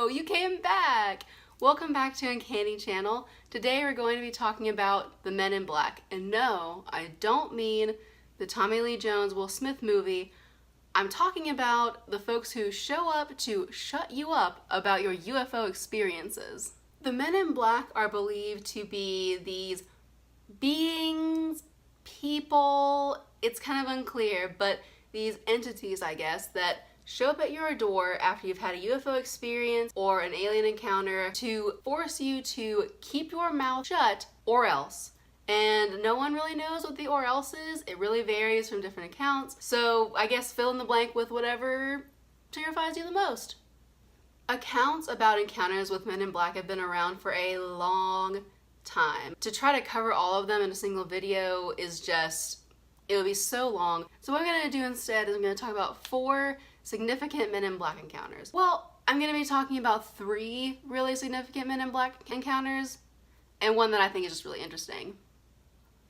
you came back! Welcome back to Uncanny Channel. Today we're going to be talking about the Men in Black. And no, I don't mean the Tommy Lee Jones Will Smith movie. I'm talking about the folks who show up to shut you up about your UFO experiences. The Men in Black are believed to be these beings, people, it's kind of unclear, but these entities, I guess, that show up at your door after you've had a UFO experience or an alien encounter to force you to keep your mouth shut or else. And no one really knows what the or else is. It really varies from different accounts. So I guess fill in the blank with whatever terrifies you the most. Accounts about encounters with Men in Black have been around for a long time. To try to cover all of them in a single video is just, it would be so long. So what I'm going to do instead is I'm going to talk about 4 significant Men in Black encounters. Well, I'm going to be talking about 3 really significant Men in Black encounters and one that I think is just really interesting.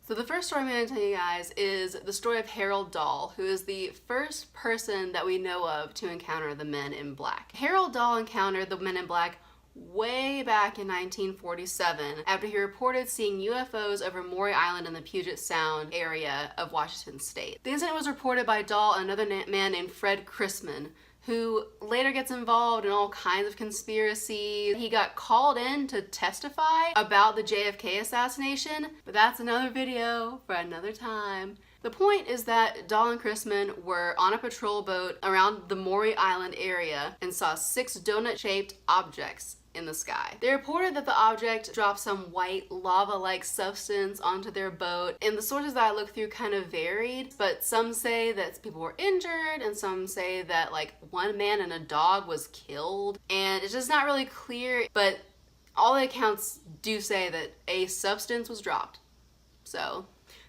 So the first story I'm going to tell you guys is the story of Harold Dahl, who is the first person that we know of to encounter the Men in Black. Harold Dahl encountered the Men in Black way back in 1947 after he reported seeing UFOs over Maury Island in the Puget Sound area of Washington State. The incident was reported by Dahl and another man named Fred Chrisman, who later gets involved in all kinds of conspiracies. He got called in to testify about the JFK assassination, but that's another video for another time. The point is that Dahl and Chrisman were on a patrol boat around the Maury Island area and saw 6 donut-shaped objects in the sky. They reported that the object dropped some white lava-like substance onto their boat, and the sources that I looked through kind of varied, but some say that people were injured and some say that like one man and a dog was killed, and it's just not really clear, but all the accounts do say that a substance was dropped. So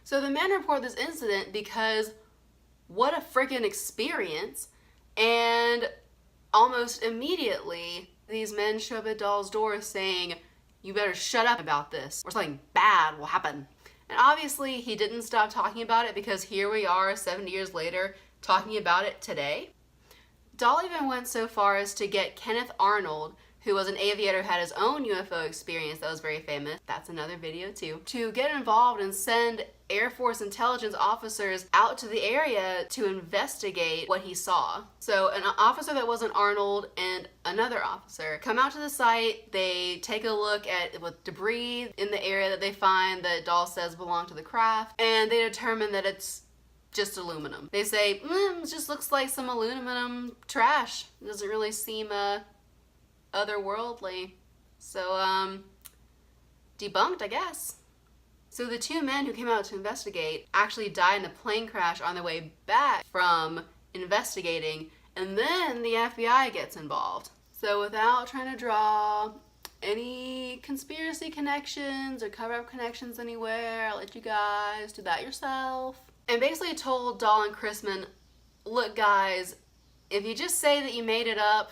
the men report this incident because what a freaking experience, and almost immediately these men show up at Dahl's door saying, "You better shut up about this or something bad will happen." And obviously he didn't stop talking about it because here we are 70 years later talking about it today. Dahl even went so far as to get Kenneth Arnold, who was an aviator, had his own UFO experience that was very famous, that's another video too, to get involved and send Air Force intelligence officers out to the area to investigate what he saw. So an officer that wasn't Arnold and another officer come out to the site, they take a look at what debris in the area that they find that Dahl says belonged to the craft, and they determine that it's just aluminum. They say, it just looks like some aluminum trash. It doesn't really seem otherworldly. So, debunked, I guess. So the 2 men who came out to investigate actually died in a plane crash on their way back from investigating, and then the FBI gets involved. So without trying to draw any conspiracy connections or cover-up connections anywhere, I'll let you guys do that yourself. And basically told Dahl and Chrisman, look guys, if you just say that you made it up,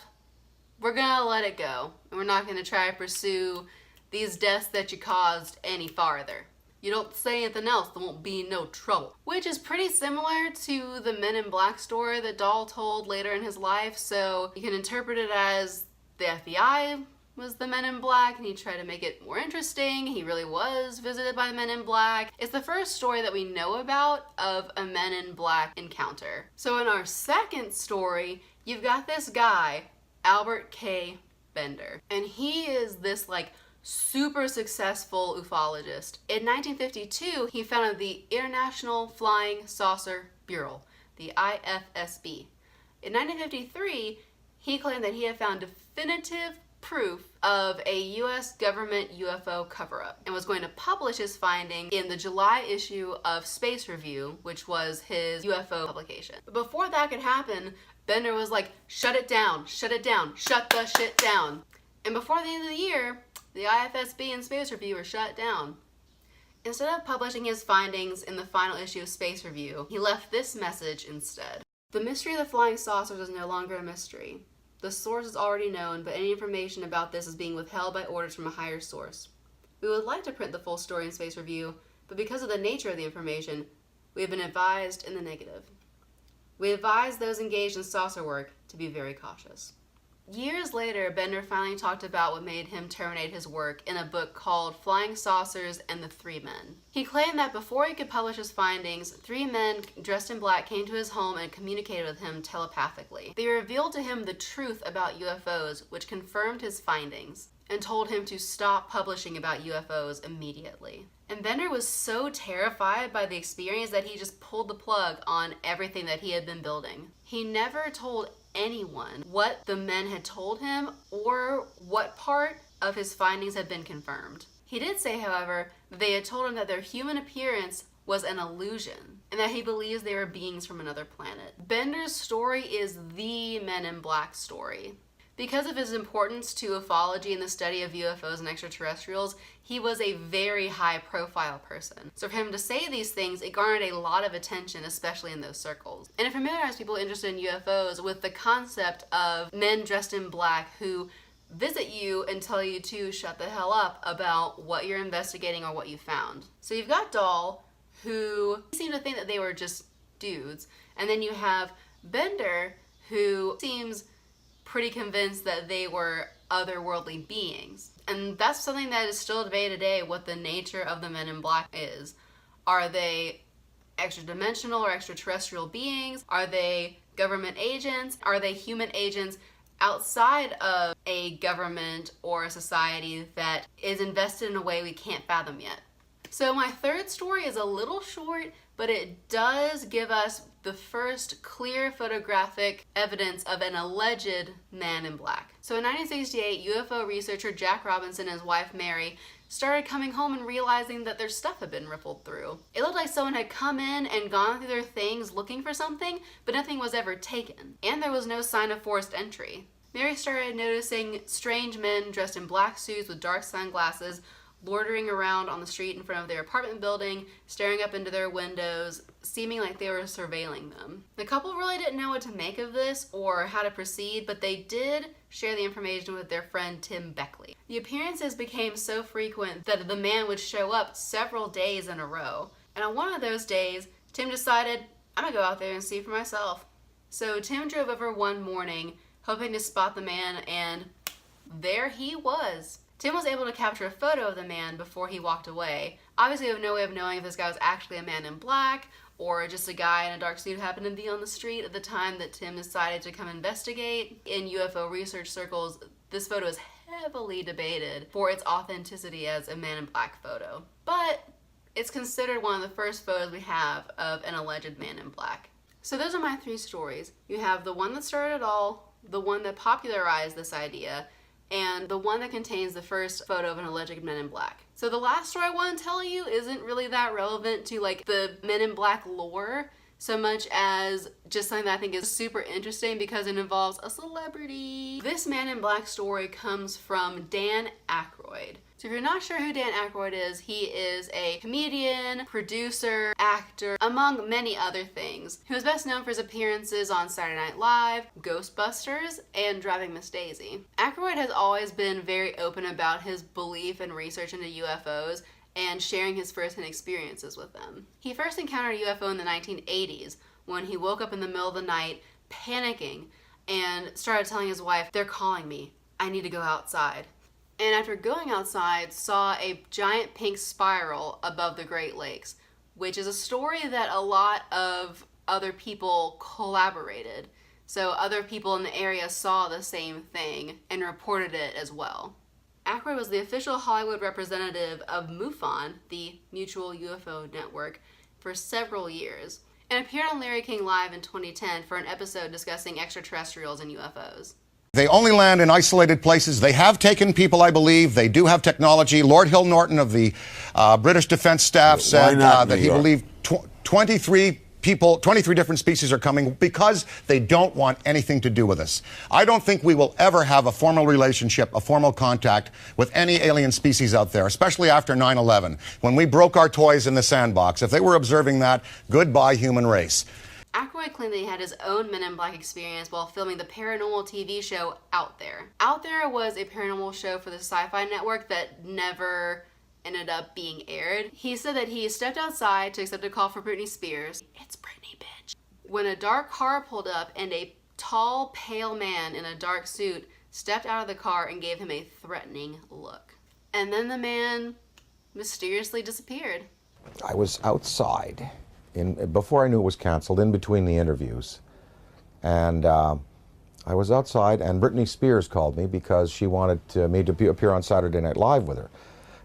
we're gonna let it go, and we're not gonna try to pursue these deaths that you caused any farther. You don't say anything else, there won't be no trouble. Which is pretty similar to the Men in Black story that Dahl told later in his life, so you can interpret it as the FBI was the Men in Black and he tried to make it more interesting. He really was visited by the Men in Black. It's the first story that we know about of a Men in Black encounter. So in our second story, you've got this guy, Albert K. Bender, and he is this like super successful ufologist. In 1952, he founded the International Flying Saucer Bureau, the IFSB. In 1953, he claimed that he had found definitive proof of a U.S. government UFO cover-up and was going to publish his finding in the July issue of Space Review, which was his UFO publication. But before that could happen, Bender was like, shut it down, shut the shit down. And before the end of the year, the IFSB and Space Review were shut down. Instead of publishing his findings in the final issue of Space Review, he left this message instead. The mystery of the flying saucers is no longer a mystery. The source is already known, but any information about this is being withheld by orders from a higher source. We would like to print the full story in Space Review, but because of the nature of the information, we have been advised in the negative. We advise those engaged in saucer work to be very cautious. Years later, Bender finally talked about what made him terminate his work in a book called Flying Saucers and the Three Men. He claimed that before he could publish his findings, 3 men dressed in black came to his home and communicated with him telepathically. They revealed to him the truth about UFOs, which confirmed his findings, and told him to stop publishing about UFOs immediately. And Bender was so terrified by the experience that he just pulled the plug on everything that he had been building. He never told anyone what the men had told him or what part of his findings had been confirmed. He did say, however, that they had told him that their human appearance was an illusion and that he believes they were beings from another planet. Bender's story is the Men in Black story. Because of his importance to ufology and the study of UFOs and extraterrestrials, he was a very high-profile person. So for him to say these things, it garnered a lot of attention, especially in those circles. And it familiarized people interested in UFOs with the concept of men dressed in black who visit you and tell you to shut the hell up about what you're investigating or what you found. So you've got Dahl, who seemed to think that they were just dudes, and then you have Bender, who seems pretty convinced that they were otherworldly beings. And that's something that is still debated today, what the nature of the Men in Black is. Are they extra-dimensional or extraterrestrial beings? Are they government agents? Are they human agents outside of a government or a society that is invested in a way we can't fathom yet? So my third story is a little short, but it does give us the first clear photographic evidence of an alleged man in black. So in 1968, UFO researcher Jack Robinson and his wife Mary started coming home and realizing that their stuff had been riffled through. It looked like someone had come in and gone through their things looking for something, but nothing was ever taken. And there was no sign of forced entry. Mary started noticing strange men dressed in black suits with dark sunglasses loitering around on the street in front of their apartment building, staring up into their windows, seeming like they were surveilling them. The couple really didn't know what to make of this or how to proceed, but they did share the information with their friend Tim Beckley. The appearances became so frequent that the man would show up several days in a row. And on one of those days, Tim decided, I'm gonna go out there and see for myself. So Tim drove over one morning, hoping to spot the man, and there he was. Tim was able to capture a photo of the man before he walked away. Obviously, we have no way of knowing if this guy was actually a man in black or just a guy in a dark suit who happened to be on the street at the time that Tim decided to come investigate. In UFO research circles, this photo is heavily debated for its authenticity as a man in black photo. But it's considered one of the first photos we have of an alleged man in black. So those are my 3 stories. You have the one that started it all, the one that popularized this idea, and the one that contains the first photo of an alleged Men in Black. So the last story I want to tell you isn't really that relevant to like the Men in Black lore so much as just something that I think is super interesting because it involves a celebrity. This Man in Black story comes from Dan Aykroyd. So if you're not sure who Dan Aykroyd is, he is a comedian, producer, actor, among many other things. He was best known for his appearances on Saturday Night Live, Ghostbusters, and Driving Miss Daisy. Aykroyd has always been very open about his belief and research into UFOs and sharing his first-hand experiences with them. He first encountered a UFO in the 1980s when he woke up in the middle of the night panicking and started telling his wife, "They're calling me. I need to go outside." And after going outside, saw a giant pink spiral above the Great Lakes, which is a story that a lot of other people collaborated. So other people in the area saw the same thing and reported it as well. Aykroyd was the official Hollywood representative of MUFON, the Mutual UFO Network, for several years, and appeared on Larry King Live in 2010 for an episode discussing extraterrestrials and UFOs. They only land in isolated places. They have taken people, I believe. They do have technology. Lord Hill Norton of the British Defense Staff said that he believed 23 different species are coming because they don't want anything to do with us. I don't think we will ever have a formal relationship, a formal contact with any alien species out there, especially after 9/11, when we broke our toys in the sandbox. If they were observing that, goodbye human race. Aykroyd claimed that he had his own Men in Black experience while filming the paranormal TV show Out There. Out There was a paranormal show for the Sci-Fi Network that never ended up being aired. He said that he stepped outside to accept a call for Britney Spears. It's Britney, bitch. When a dark car pulled up and a tall, pale man in a dark suit stepped out of the car and gave him a threatening look. And then the man mysteriously disappeared. I was outside before I knew it was canceled, in between the interviews. And I was outside, and Britney Spears called me because she wanted me to appear on Saturday Night Live with her.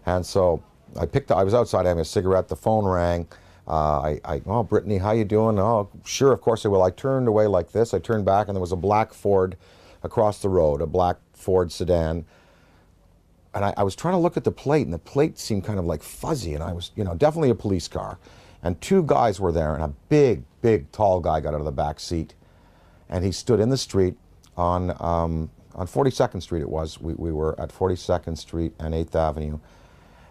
And so I was outside having a cigarette, the phone rang. Oh, Britney, how you doing? Oh, sure, of course I will. I turned away like this. I turned back, and there was a black Ford across the road, a black Ford sedan. And I was trying to look at the plate, and the plate seemed kind of like fuzzy, and I was, definitely a police car. And two guys were there, and a big, tall guy got out of the back seat, and he stood in the street on 42nd Street it was. We were at 42nd Street and 8th Avenue,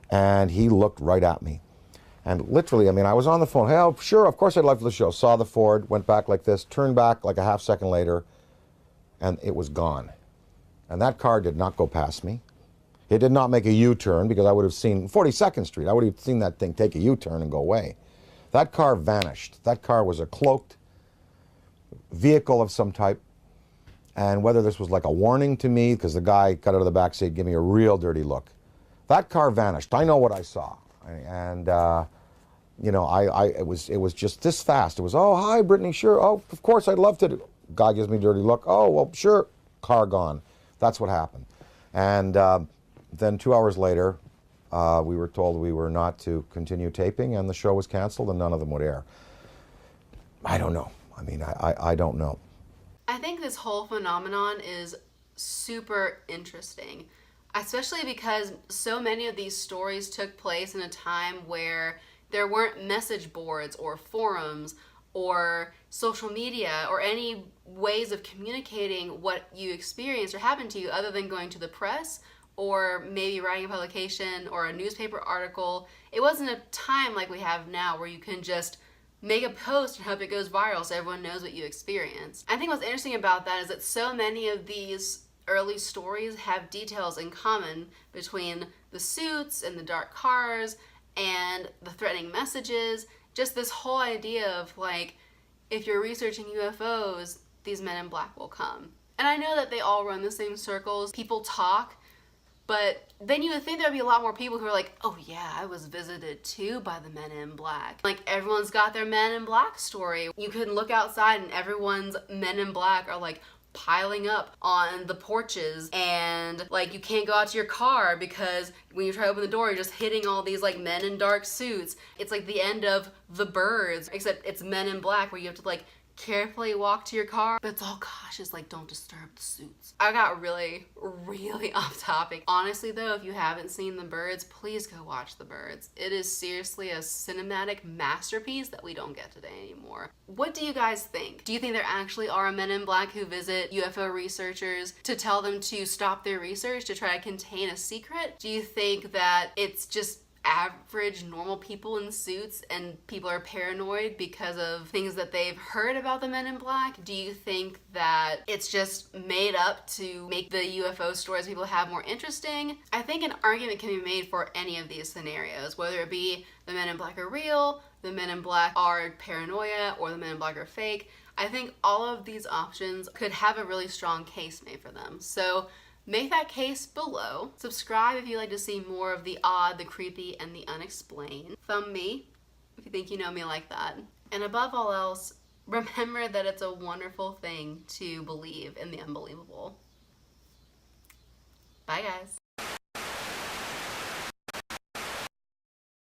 and he looked right at me. And literally, I was on the phone. Hey, oh, sure, of course I'd love for the show. Saw the Ford, went back like this, turned back like a half second later, and it was gone. And that car did not go past me. It did not make a U-turn, because I would have seen 42nd Street. I would have seen that thing take a U-turn and go away. That car vanished. That car was a cloaked vehicle of some type. And whether this was like a warning to me, because the guy got out of the back seat, gave me a real dirty look. That car vanished. I know what I saw. And, it was just this fast. It was, oh, hi, Britney, sure. Oh, of course, I'd love to. Guy gives me a dirty look. Oh, well, sure. Car gone. That's what happened. And then 2 hours later, we were told we were not to continue taping, and the show was canceled, and none of them would air. I don't know. I don't know. I think this whole phenomenon is super interesting, especially because so many of these stories took place in a time where there weren't message boards or forums or social media or any ways of communicating what you experienced or happened to you other than going to the press or maybe writing a publication or a newspaper article. It wasn't a time like we have now where you can just make a post and hope it goes viral so everyone knows what you experienced. I think what's interesting about that is that so many of these early stories have details in common between the suits and the dark cars and the threatening messages. Just this whole idea of like, if you're researching UFOs, these men in black will come. And I know that they all run the same circles. People talk, but then you would think there would be a lot more people who are like, oh yeah, I was visited too by the men in black. Like, everyone's got their men in black story. You can look outside and everyone's men in black are like piling up on the porches, and like you can't go out to your car because when you try to open the door, you're just hitting all these like men in dark suits. It's like the end of The Birds, except it's men in black where you have to like carefully walk to your car, but it's all cautious, like don't disturb the suits. I got really off topic. Honestly though, if you haven't seen The Birds, please go watch The Birds. It is seriously a cinematic masterpiece that we don't get today anymore. What do you guys think? Do you think there actually are men in black who visit UFO researchers to tell them to stop their research, to try to contain a secret? Do you think that it's just average normal people in suits and people are paranoid because of things that they've heard about the men in black? Do you think that it's just made up to make the UFO stories people have more interesting? I think an argument can be made for any of these scenarios, whether it be the men in black are real, the men in black are paranoia, or the men in black are fake. I think all of these options could have a really strong case made for them. So make that case below. Subscribe if you'd like to see more of the odd, the creepy, and the unexplained. Thumb me if you think you know me like that. And above all else, remember that it's a wonderful thing to believe in the unbelievable.